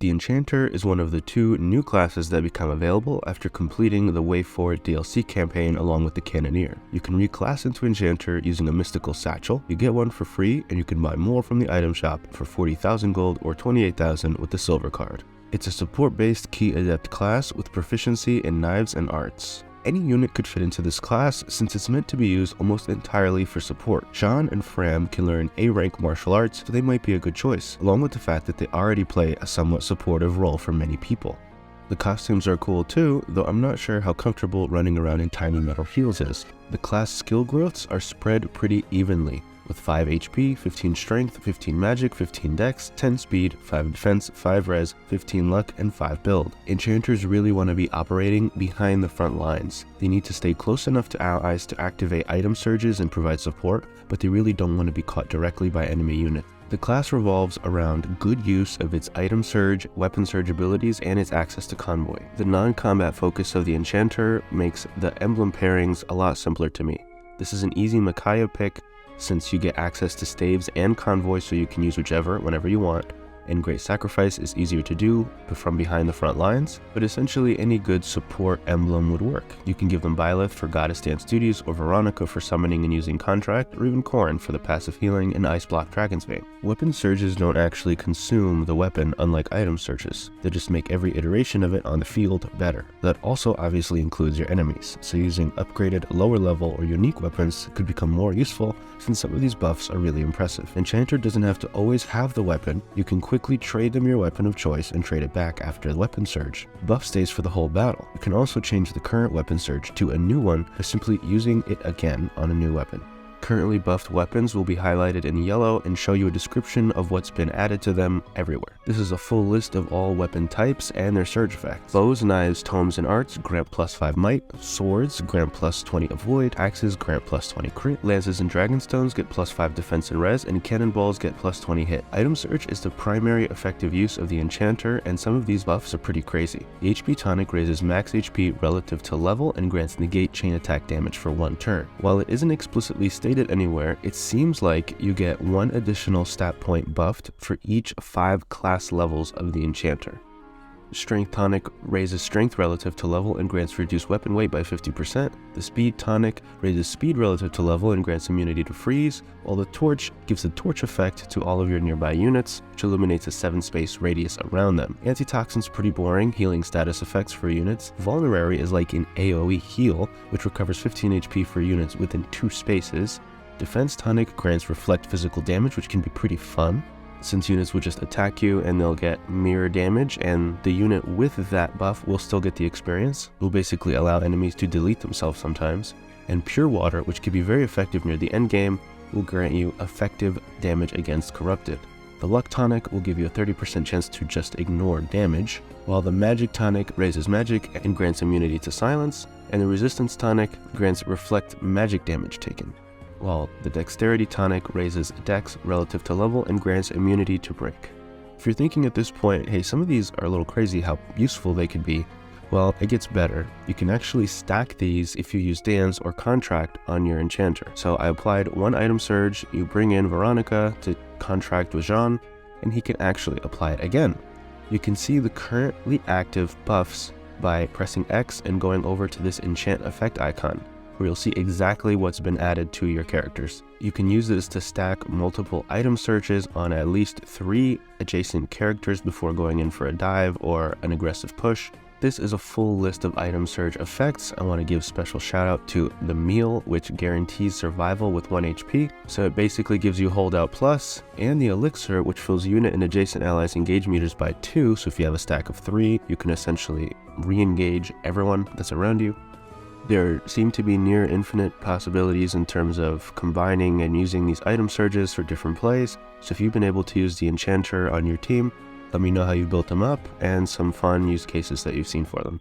The Enchanter is one of the 2 new classes that become available after completing the Way Forward DLC campaign along with the Canoneer. You can reclass into Enchanter using a mystical satchel, you get one for free, and you can buy more from the item shop for 40,000 gold or 28,000 with the silver card. It's a support-based key adept class with proficiency in knives and arts. Any unit could fit into this class since it's meant to be used almost entirely for support. Jean and Fram can learn A-rank martial arts, so they might be a good choice, along with the fact that they already play a somewhat supportive role for many people. The costumes are cool too, though I'm not sure how comfortable running around in tiny metal heels is. The class skill growths are spread pretty evenly, with 5 HP, 15 strength, 15 magic, 15 dex, 10 speed, 5 defense, 5 res, 15 luck, and 5 build. Enchanters really want to be operating behind the front lines. They need to stay close enough to allies to activate item surges and provide support, but they really don't want to be caught directly by enemy units. The class revolves around good use of its item surge, weapon surge abilities, and its access to convoy. The non-combat focus of the Enchanter makes the Emblem Pairings a lot simpler to me. This is an easy Micaiah pick, since you get access to staves and convoy, so you can use whichever whenever you want, and Great Sacrifice is easier to do from behind the front lines, but essentially any good support emblem would work. You can give them Byleth for Goddess Dance duties, or Veronica for summoning and using Contract, or even Corrin for the passive healing and Ice Block Dragon's Vein. Weapon surges don't actually consume the weapon unlike item surges, they just make every iteration of it on the field better. That also obviously includes your enemies, so using upgraded lower level or unique weapons could become more useful since some of these buffs are really impressive. Enchanter doesn't have to always have the weapon, you can quickly trade them your weapon of choice and trade it back after the weapon surge. Buff stays for the whole battle. You can also change the current weapon surge to a new one by simply using it again on a new weapon. Currently buffed weapons will be highlighted in yellow and show you a description of what's been added to them everywhere. This is a full list of all weapon types and their surge effects. Bows, knives, tomes, and arts grant +5 might, swords grant +20 avoid, axes grant +20 crit, lances and dragonstones get +5 defense and res, and cannonballs get +20 hit. Item surge is the primary effective use of the Enchanter, and some of these buffs are pretty crazy. The HP tonic raises max HP relative to level and grants negate chain attack damage for 1 turn. While it isn't explicitly stated anywhere, it seems like you get 1 additional stat point buffed for each 5 class levels of the Enchanter. Strength tonic raises strength relative to level and grants reduced weapon weight by 50%. The speed tonic raises speed relative to level and grants immunity to freeze, while the torch gives a torch effect to all of your nearby units, which illuminates a 7 space radius around them. Antitoxin's pretty boring, healing status effects for units. Vulnerary is like an AoE heal, which recovers 15 HP for units within 2 spaces. Defense tonic grants reflect physical damage, which can be pretty fun, since units will just attack you and they'll get mirror damage, and the unit with that buff will still get the experience. It will basically allow enemies to delete themselves sometimes. And Pure Water, which can be very effective near the end game, will grant you effective damage against Corrupted. The Luck tonic will give you a 30% chance to just ignore damage, while the Magic tonic raises magic and grants immunity to silence, and the Resistance tonic grants reflect magic damage taken, while the Dexterity tonic raises dex relative to level and grants immunity to break. If you're thinking at this point, hey, some of these are a little crazy how useful they could be, well, it gets better. You can actually stack these if you use Dance or Contract on your Enchanter. So I applied 1 item surge, you bring in Veronica to contract with Jean, and he can actually apply it again. You can see the currently active buffs by pressing X and going over to this enchant effect icon, where you'll see exactly what's been added to your characters. You can use this to stack multiple item searches on at least 3 adjacent characters before going in for a dive or an aggressive push. This is a full list of item surge effects. I want to give special shout out to the meal, which guarantees survival with 1 HP. So it basically gives you holdout plus, and the elixir, which fills unit and adjacent allies engage meters by 2. So if you have a stack of 3, you can essentially re-engage everyone that's around you. There seem to be near infinite possibilities in terms of combining and using these item surges for different plays. So if you've been able to use the Enchanter on your team, let me know how you built them up and some fun use cases that you've seen for them.